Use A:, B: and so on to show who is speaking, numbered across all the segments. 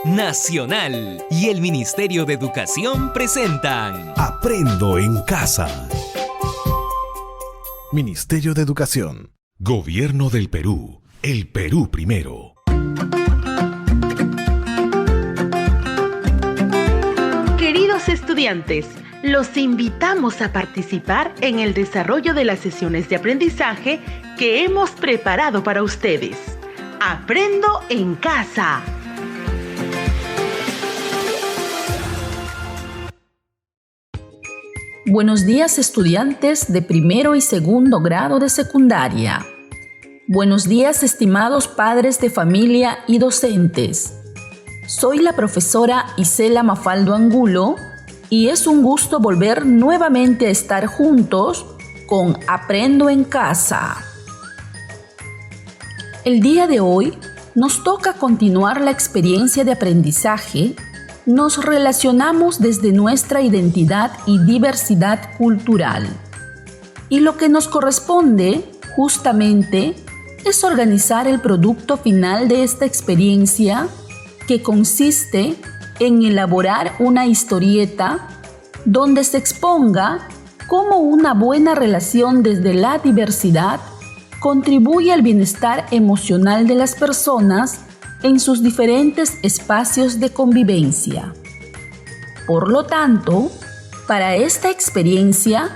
A: Nacional y el Ministerio de Educación presentan
B: Aprendo en Casa. Ministerio de Educación. Gobierno del Perú. El Perú primero.
C: Queridos estudiantes, los invitamos a participar en el desarrollo de las sesiones de aprendizaje que hemos preparado para ustedes. Aprendo en Casa.
D: Buenos días, estudiantes de primero y segundo grado de secundaria. Buenos días, estimados padres de familia y docentes. Soy la profesora Isela Mafaldo Angulo y es un gusto volver nuevamente a estar juntos con Aprendo en Casa. El día de hoy nos toca continuar la experiencia de aprendizaje. Nos relacionamos desde nuestra identidad y diversidad cultural. Y lo que nos corresponde, justamente, es organizar el producto final de esta experiencia, que consiste en elaborar una historieta donde se exponga cómo una buena relación desde la diversidad contribuye al bienestar emocional de las personas en sus diferentes espacios de convivencia. Por lo tanto, para esta experiencia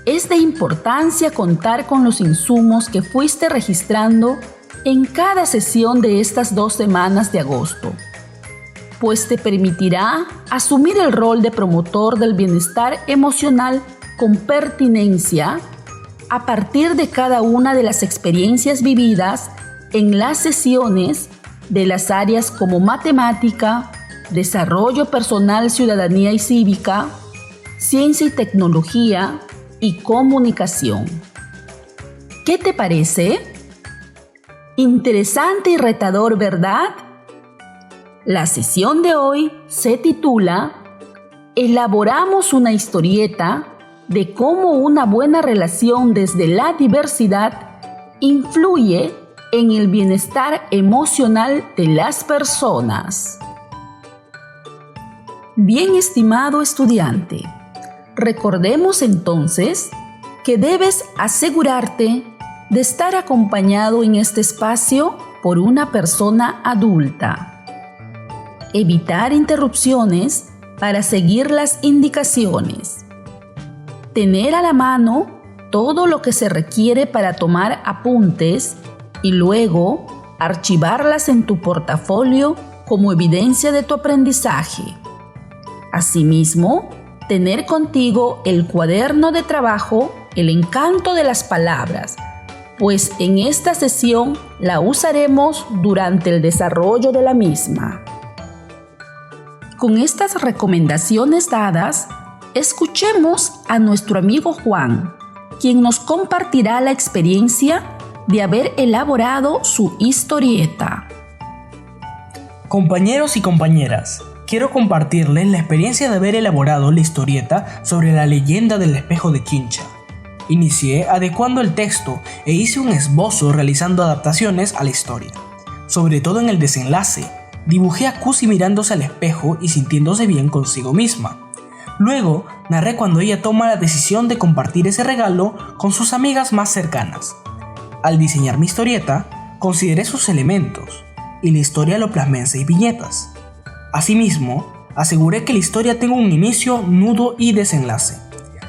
D: es de importancia contar con los insumos que fuiste registrando en cada sesión de estas 2 semanas de agosto, pues te permitirá asumir el rol de promotor del bienestar emocional con pertinencia a partir de cada una de las experiencias vividas en las sesiones de las áreas como matemática, desarrollo personal, ciudadanía y cívica, ciencia y tecnología y comunicación. ¿Qué te parece? Interesante y retador, ¿verdad? La sesión de hoy se titula Elaboramos una historieta de cómo una buena relación desde la diversidad influye en el bienestar emocional de las personas. Bien, estimado estudiante, recordemos entonces que debes asegurarte de estar acompañado en este espacio por una persona adulta. Evitar interrupciones para seguir las indicaciones. Tener a la mano todo lo que se requiere para tomar apuntes y luego archivarlas en tu portafolio como evidencia de tu aprendizaje. Asimismo, tener contigo el cuaderno de trabajo, el encanto de las palabras, pues en esta sesión la usaremos durante el desarrollo de la misma. Con estas recomendaciones dadas, escuchemos a nuestro amigo Juan, quien nos compartirá la experiencia de haber elaborado su historieta.
E: Compañeros y compañeras, quiero compartirles la experiencia de haber elaborado la historieta sobre la leyenda del espejo de Chincha. Inicié adecuando el texto e hice un esbozo realizando adaptaciones a la historia. Sobre todo en el desenlace, dibujé a Cusi mirándose al espejo y sintiéndose bien consigo misma. Luego, narré cuando ella toma la decisión de compartir ese regalo con sus amigas más cercanas. Al diseñar mi historieta, consideré sus elementos y la historia lo plasmé en 6 viñetas. Asimismo, aseguré que la historia tenga un inicio, nudo y desenlace.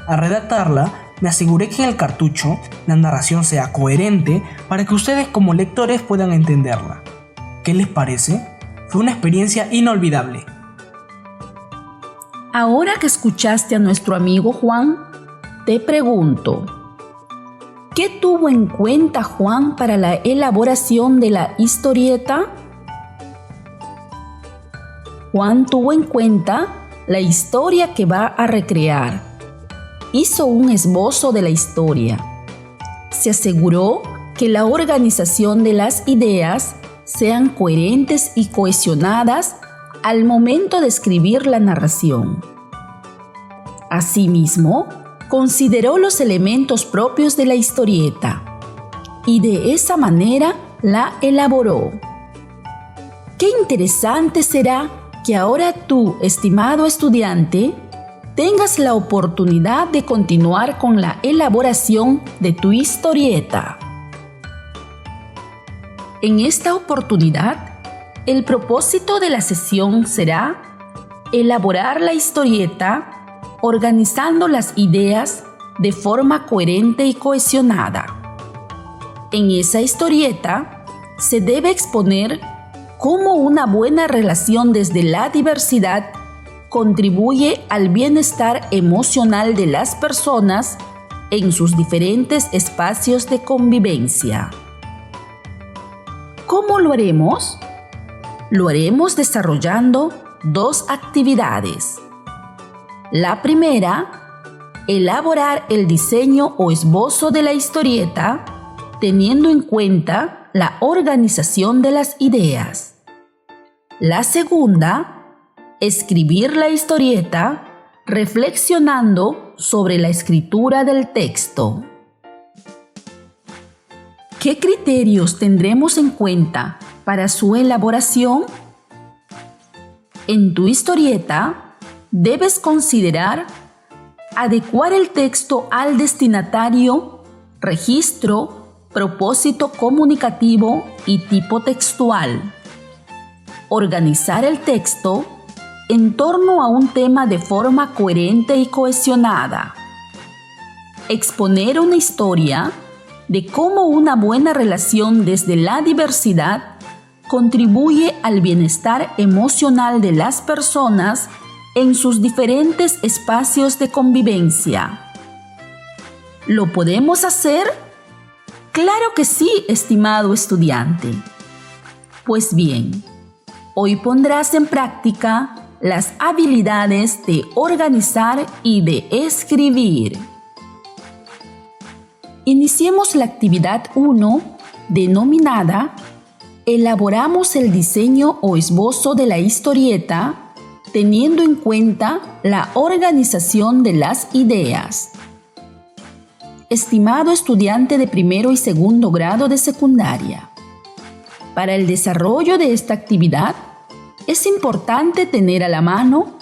E: Al redactarla, me aseguré que en el cartucho la narración sea coherente para que ustedes como lectores puedan entenderla. ¿Qué les parece? Fue una experiencia inolvidable.
D: Ahora que escuchaste a nuestro amigo Juan, te pregunto, ¿qué tuvo en cuenta Juan para la elaboración de la historieta? Juan tuvo en cuenta la historia que va a recrear. Hizo un esbozo de la historia. Se aseguró que la organización de las ideas sean coherentes y cohesionadas al momento de escribir la narración. Asimismo, consideró los elementos propios de la historieta y de esa manera la elaboró. Qué interesante será que ahora tú, estimado estudiante, tengas la oportunidad de continuar con la elaboración de tu historieta. En esta oportunidad, el propósito de la sesión será elaborar la historieta organizando las ideas de forma coherente y cohesionada. En esa historieta se debe exponer cómo una buena relación desde la diversidad contribuye al bienestar emocional de las personas en sus diferentes espacios de convivencia. ¿Cómo lo haremos? Lo haremos desarrollando 2 actividades. La primera, elaborar el diseño o esbozo de la historieta teniendo en cuenta la organización de las ideas. La segunda, escribir la historieta reflexionando sobre la escritura del texto. ¿Qué criterios tendremos en cuenta para su elaboración? En tu historieta debes considerar adecuar el texto al destinatario, registro, propósito comunicativo y tipo textual. Organizar el texto en torno a un tema de forma coherente y cohesionada. Exponer una historia de cómo una buena relación desde la diversidad contribuye al bienestar emocional de las personas en sus diferentes espacios de convivencia. ¿Lo podemos hacer? Claro que sí, estimado estudiante. Pues bien, hoy pondrás en práctica las habilidades de organizar y de escribir. Iniciemos la actividad 1, denominada Elaboramos el diseño o esbozo de la historieta teniendo en cuenta la organización de las ideas. Estimado estudiante de primero y segundo grado de secundaria, para el desarrollo de esta actividad, es importante tener a la mano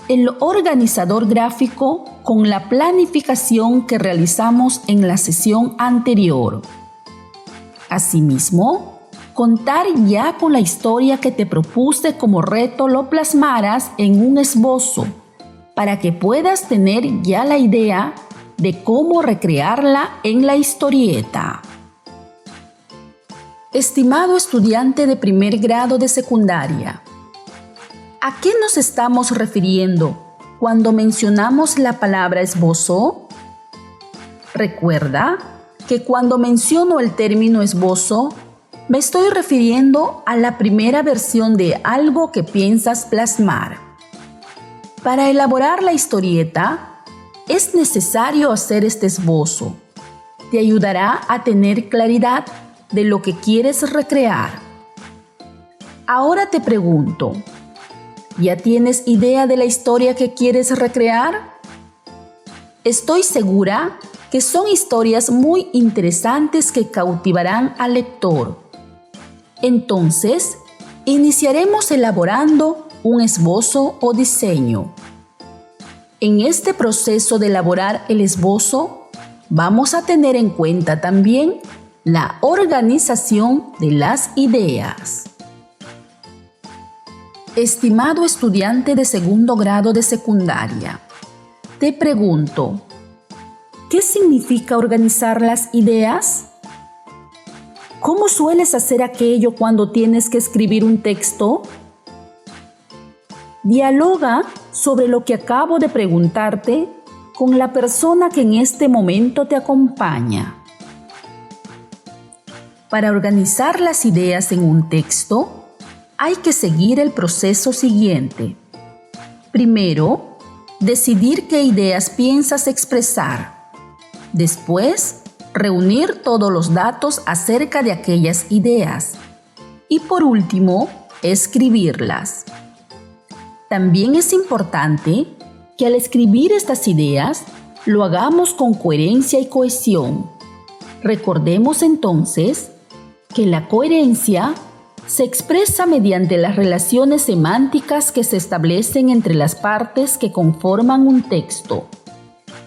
D: el organizador gráfico con la planificación que realizamos en la sesión anterior. Asimismo, contar ya con la historia que te propuse como reto lo plasmaras en un esbozo para que puedas tener ya la idea de cómo recrearla en la historieta. Estimado estudiante de primer grado de secundaria, ¿a qué nos estamos refiriendo cuando mencionamos la palabra esbozo? Recuerda que cuando menciono el término esbozo, me estoy refiriendo a la primera versión de algo que piensas plasmar. Para elaborar la historieta, es necesario hacer este esbozo. Te ayudará a tener claridad de lo que quieres recrear. Ahora te pregunto, ¿ya tienes idea de la historia que quieres recrear? Estoy segura que son historias muy interesantes que cautivarán al lector. Entonces, iniciaremos elaborando un esbozo o diseño. En este proceso de elaborar el esbozo, vamos a tener en cuenta también la organización de las ideas. Estimado estudiante de segundo grado de secundaria, te pregunto, ¿qué significa organizar las ideas? ¿Cómo sueles hacer aquello cuando tienes que escribir un texto? Dialoga sobre lo que acabo de preguntarte con la persona que en este momento te acompaña. Para organizar las ideas en un texto, hay que seguir el proceso siguiente. Primero, decidir qué ideas piensas expresar. Después, reunir todos los datos acerca de aquellas ideas. Y por último, escribirlas. También es importante que al escribir estas ideas, lo hagamos con coherencia y cohesión. Recordemos entonces que la coherencia se expresa mediante las relaciones semánticas que se establecen entre las partes que conforman un texto,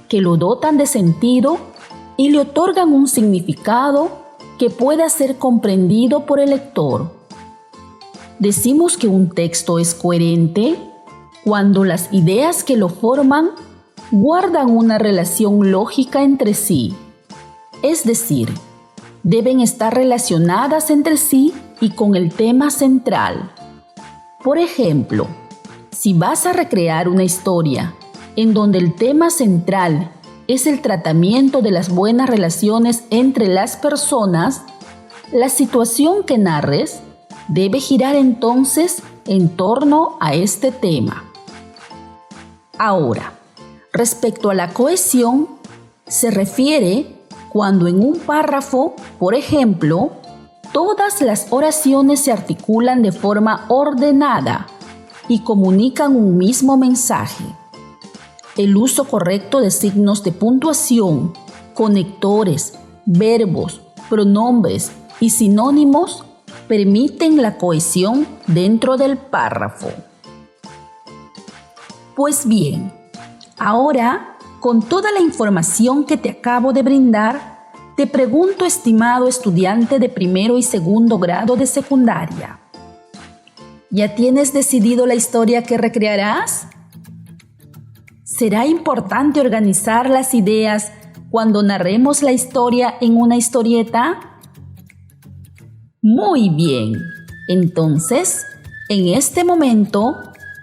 D: que lo dotan de sentido y le otorgan un significado que pueda ser comprendido por el lector. Decimos que un texto es coherente cuando las ideas que lo forman guardan una relación lógica entre sí, es decir, deben estar relacionadas entre sí y con el tema central. Por ejemplo, si vas a recrear una historia en donde el tema central es el tratamiento de las buenas relaciones entre las personas, la situación que narres debe girar entonces en torno a este tema. Ahora, respecto a la cohesión, se refiere cuando en un párrafo, por ejemplo, todas las oraciones se articulan de forma ordenada y comunican un mismo mensaje. El uso correcto de signos de puntuación, conectores, verbos, pronombres y sinónimos permiten la cohesión dentro del párrafo. Pues bien, ahora, con toda la información que te acabo de brindar, te pregunto, estimado estudiante de primero y segundo grado de secundaria, ¿ya tienes decidido la historia que recrearás? ¿Será importante organizar las ideas cuando narremos la historia en una historieta? Muy bien, entonces, en este momento,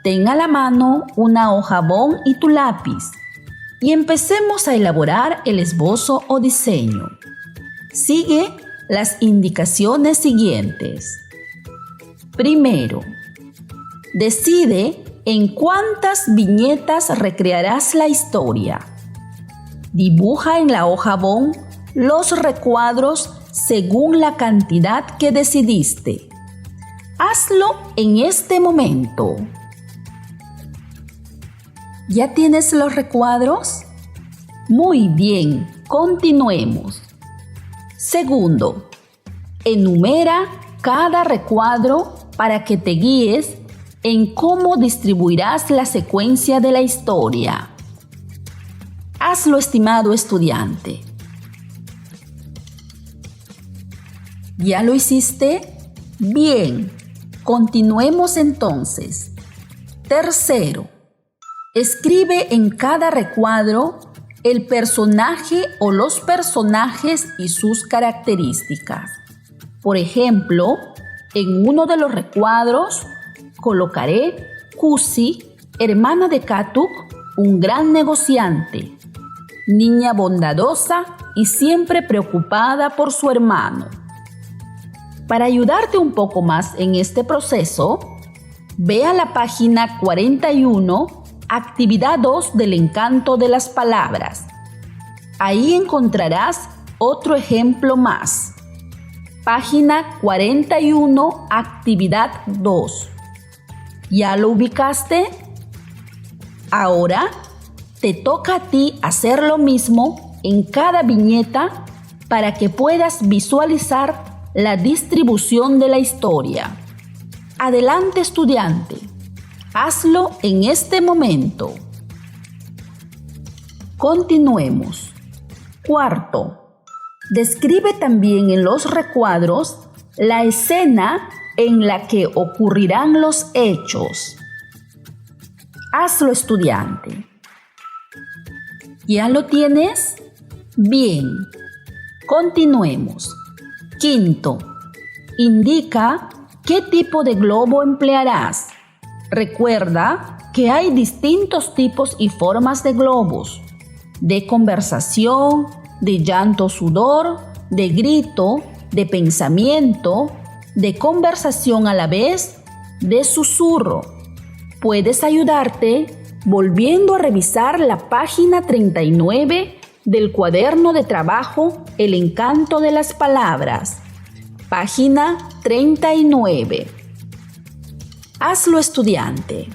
D: ten a la mano una hojabón y tu lápiz y empecemos a elaborar el esbozo o diseño. Sigue las indicaciones siguientes. Primero, decide en cuántas viñetas recrearás la historia. Dibuja en la hojabón los recuadros según la cantidad que decidiste. Hazlo en este momento. ¿Ya tienes los recuadros? Muy bien, continuemos. Segundo, enumera cada recuadro para que te guíes en cómo distribuirás la secuencia de la historia. Hazlo, estimado estudiante. ¿Ya lo hiciste? Bien, continuemos entonces. Tercero, escribe en cada recuadro el personaje o los personajes y sus características. Por ejemplo, en uno de los recuadros colocaré Cusi, hermana de Katuk, un gran negociante, niña bondadosa y siempre preocupada por su hermano. Para ayudarte un poco más en este proceso, ve a la página 41, actividad 2 del encanto de las palabras. Ahí encontrarás otro ejemplo más. Página 41, actividad 2. ¿Ya lo ubicaste? Ahora te toca a ti hacer lo mismo en cada viñeta para que puedas visualizar la distribución de la historia. Adelante, estudiante. Hazlo en este momento. Continuemos. Cuarto, describe también en los recuadros la escena en la que ocurrirán los hechos. Hazlo, estudiante. ¿Ya lo tienes? Bien. Continuemos. Quinto, indica qué tipo de globo emplearás. Recuerda que hay distintos tipos y formas de globos: de conversación, de llanto sudor, de grito, de pensamiento, de conversación a la vez, de susurro. Puedes ayudarte volviendo a revisar la página 39 del cuaderno de trabajo El encanto de las palabras. Página 39. Hazlo, estudiante.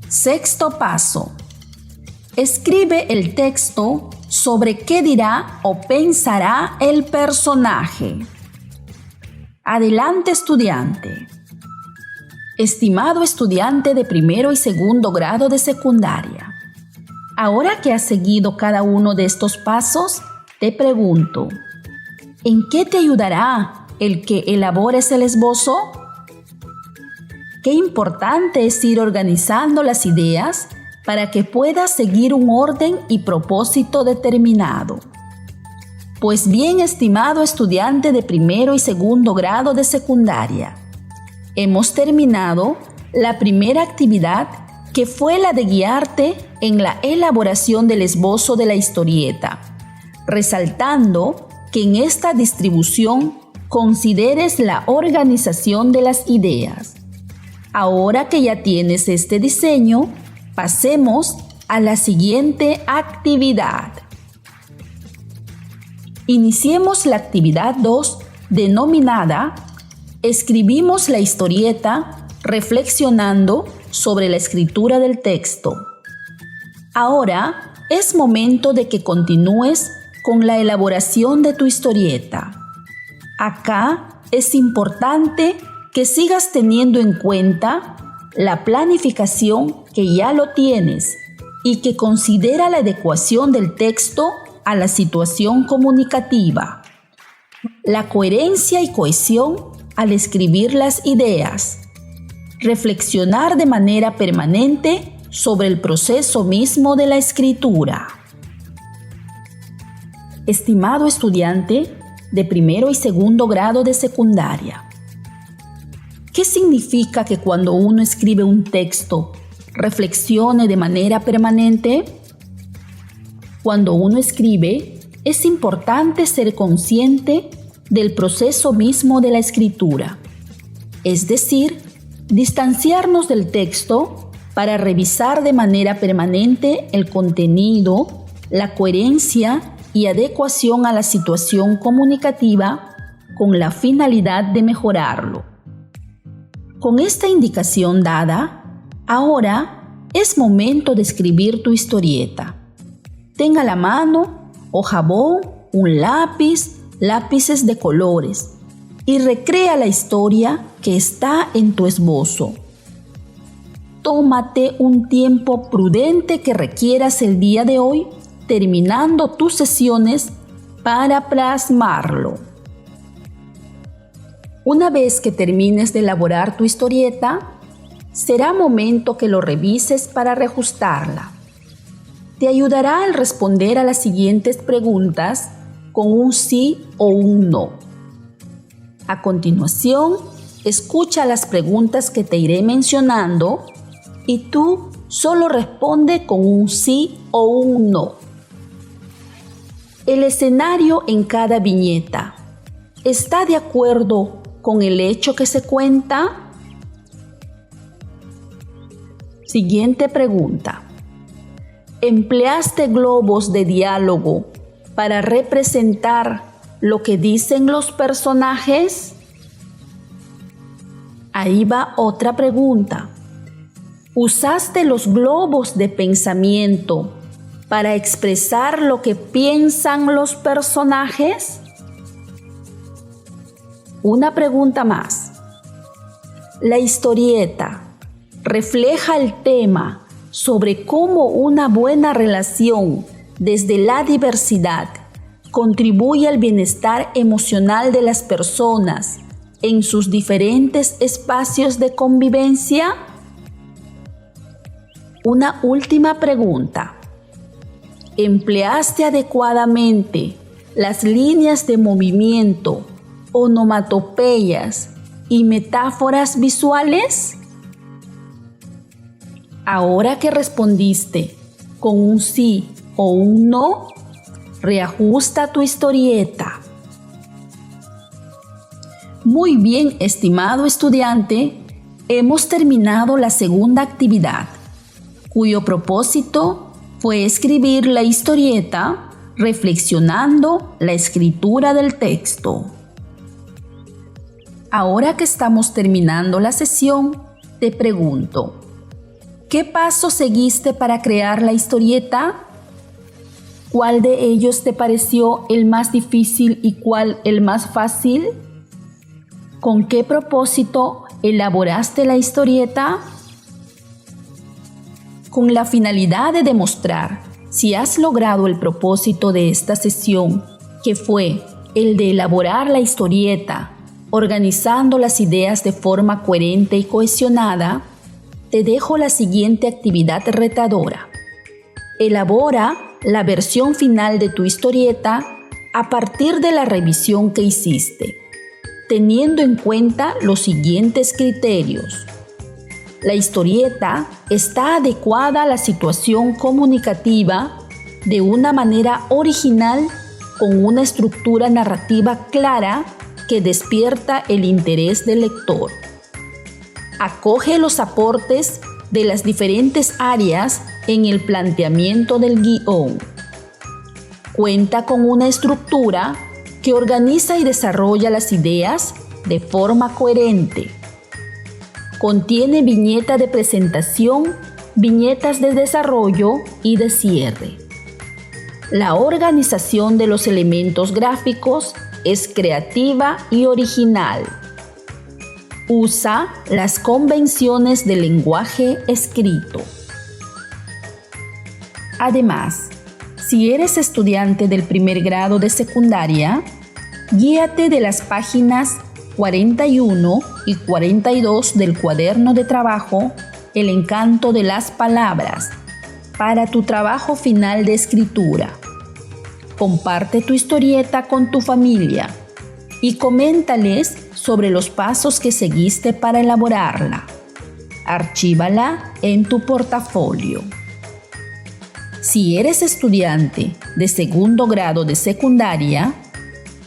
D: Sexto paso. Escribe el texto sobre qué dirá o pensará el personaje. Adelante, estudiante. Estimado estudiante de primero y segundo grado de secundaria, ahora que has seguido cada uno de estos pasos, te pregunto, ¿en qué te ayudará el que elabores el esbozo? Qué importante es ir organizando las ideas para que puedas seguir un orden y propósito determinado. Pues bien, estimado estudiante de primero y segundo grado de secundaria, hemos terminado la primera actividad, que fue la de guiarte en la elaboración del esbozo de la historieta, resaltando que en esta distribución consideres la organización de las ideas. Ahora que ya tienes este diseño, pasemos a la siguiente actividad. Iniciemos la actividad 2, denominada Escribimos la historieta reflexionando sobre la escritura del texto. Ahora es momento de que continúes con la elaboración de tu historieta. Acá es importante que sigas teniendo en cuenta la planificación que ya lo tienes y que considera la adecuación del texto a la situación comunicativa, la coherencia y cohesión al escribir las ideas, reflexionar de manera permanente sobre el proceso mismo de la escritura. Estimado estudiante de primero y segundo grado de secundaria, ¿qué significa que cuando uno escribe un texto, reflexione de manera permanente? Cuando uno escribe, es importante ser consciente del proceso mismo de la escritura, es decir, distanciarnos del texto para revisar de manera permanente el contenido, la coherencia y adecuación a la situación comunicativa con la finalidad de mejorarlo. Con esta indicación dada, ahora es momento de escribir tu historieta. Ten a la mano o jabón, un lápiz, lápices de colores y recrea la historia que está en tu esbozo. Tómate un tiempo prudente que requieras el día de hoy, terminando tus sesiones para plasmarlo. Una vez que termines de elaborar tu historieta, será momento que lo revises para reajustarla. Te ayudará al responder a las siguientes preguntas con un sí o un no. A continuación, escucha las preguntas que te iré mencionando y tú solo responde con un sí o un no. El escenario en cada viñeta ¿está de acuerdo con el hecho que se cuenta? Siguiente pregunta. ¿Empleaste globos de diálogo para representar lo que dicen los personajes? Ahí va otra pregunta. ¿Usaste los globos de pensamiento para expresar lo que piensan los personajes? Una pregunta más. ¿La historieta refleja el tema sobre cómo una buena relación desde la diversidad contribuye al bienestar emocional de las personas en sus diferentes espacios de convivencia? Una última pregunta. ¿Empleaste adecuadamente las líneas de movimiento, onomatopeyas y metáforas visuales? Ahora que respondiste con un sí o un no, reajusta tu historieta. Muy bien, estimado estudiante, hemos terminado la segunda actividad, cuyo propósito fue escribir la historieta reflexionando la escritura del texto. Ahora que estamos terminando la sesión, te pregunto, ¿qué paso seguiste para crear la historieta? ¿Cuál de ellos te pareció el más difícil y cuál el más fácil? ¿Con qué propósito elaboraste la historieta? Con la finalidad de demostrar si has logrado el propósito de esta sesión, que fue el de elaborar la historieta, organizando las ideas de forma coherente y cohesionada, te dejo la siguiente actividad retadora. Elabora la versión final de tu historieta a partir de la revisión que hiciste, teniendo en cuenta los siguientes criterios. La historieta está adecuada a la situación comunicativa de una manera original con una estructura narrativa clara que despierta el interés del lector. Acoge los aportes de las diferentes áreas en el planteamiento del guión. Cuenta con una estructura que organiza y desarrolla las ideas de forma coherente. Contiene viñeta de presentación, viñetas de desarrollo y de cierre. La organización de los elementos gráficos es creativa y original. Usa las convenciones del lenguaje escrito. Además, si eres estudiante del primer grado de secundaria, guíate de las páginas 41 y 42 del cuaderno de trabajo El encanto de las palabras para tu trabajo final de escritura. Comparte tu historieta con tu familia y coméntales sobre los pasos que seguiste para elaborarla. Archívala en tu portafolio. Si eres estudiante de segundo grado de secundaria,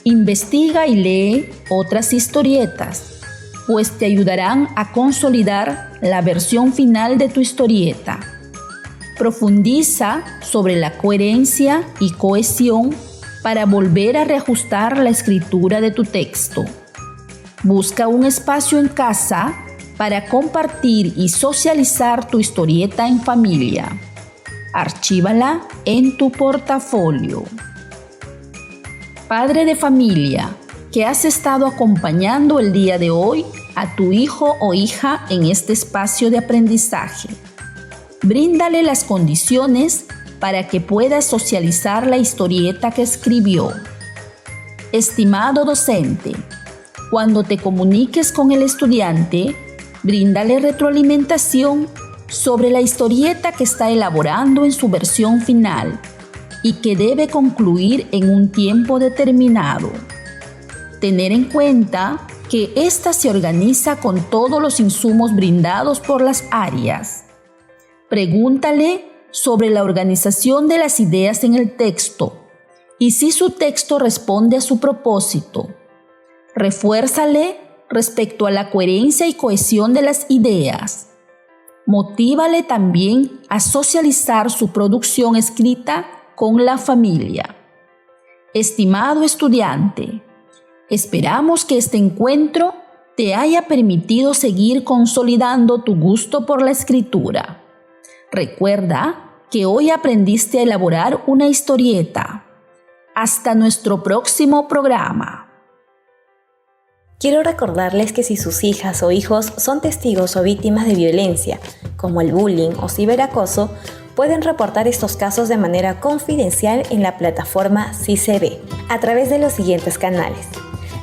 D: investiga y lee otras historietas, pues te ayudarán a consolidar la versión final de tu historieta. Profundiza sobre la coherencia y cohesión para volver a reajustar la escritura de tu texto. Busca un espacio en casa para compartir y socializar tu historieta en familia. Archívala en tu portafolio. Padre de familia, que has estado acompañando el día de hoy a tu hijo o hija en este espacio de aprendizaje. Bríndale las condiciones para que pueda socializar la historieta que escribió. Estimado docente, cuando te comuniques con el estudiante, bríndale retroalimentación sobre la historieta que está elaborando en su versión final y que debe concluir en un tiempo determinado. Tener en cuenta que ésta se organiza con todos los insumos brindados por las áreas. Pregúntale sobre la organización de las ideas en el texto y si su texto responde a su propósito. Refuérzale respecto a la coherencia y cohesión de las ideas. Motívale también a socializar su producción escrita con la familia. Estimado estudiante, esperamos que este encuentro te haya permitido seguir consolidando tu gusto por la escritura. Recuerda que hoy aprendiste a elaborar una historieta. Hasta nuestro próximo programa.
F: Quiero recordarles que si sus hijas o hijos son testigos o víctimas de violencia, como el bullying o ciberacoso, pueden reportar estos casos de manera confidencial en la plataforma CICB a través de los siguientes canales: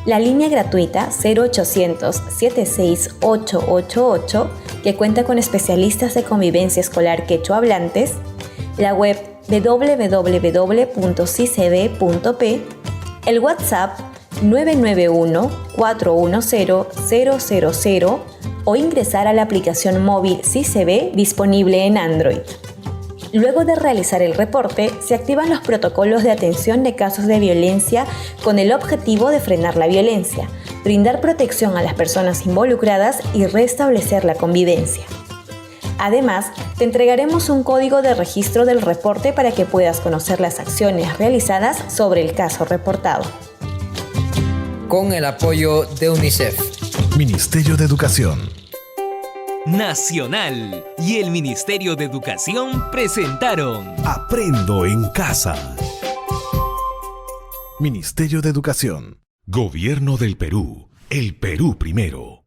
F: la línea gratuita 0800 76888, que cuenta con especialistas de convivencia escolar quechua hablantes, la web www.cicb.p, el WhatsApp 991-410-000 o ingresar a la aplicación móvil CICB disponible en Android. Luego de realizar el reporte, se activan los protocolos de atención de casos de violencia con el objetivo de frenar la violencia, brindar protección a las personas involucradas y restablecer la convivencia. Además, te entregaremos un código de registro del reporte para que puedas conocer las acciones realizadas sobre el caso reportado.
G: Con el apoyo de UNICEF,
B: Ministerio de Educación
A: Nacional y el Ministerio de Educación presentaron
B: Aprendo en Casa. Ministerio de Educación, Gobierno del Perú. El Perú primero.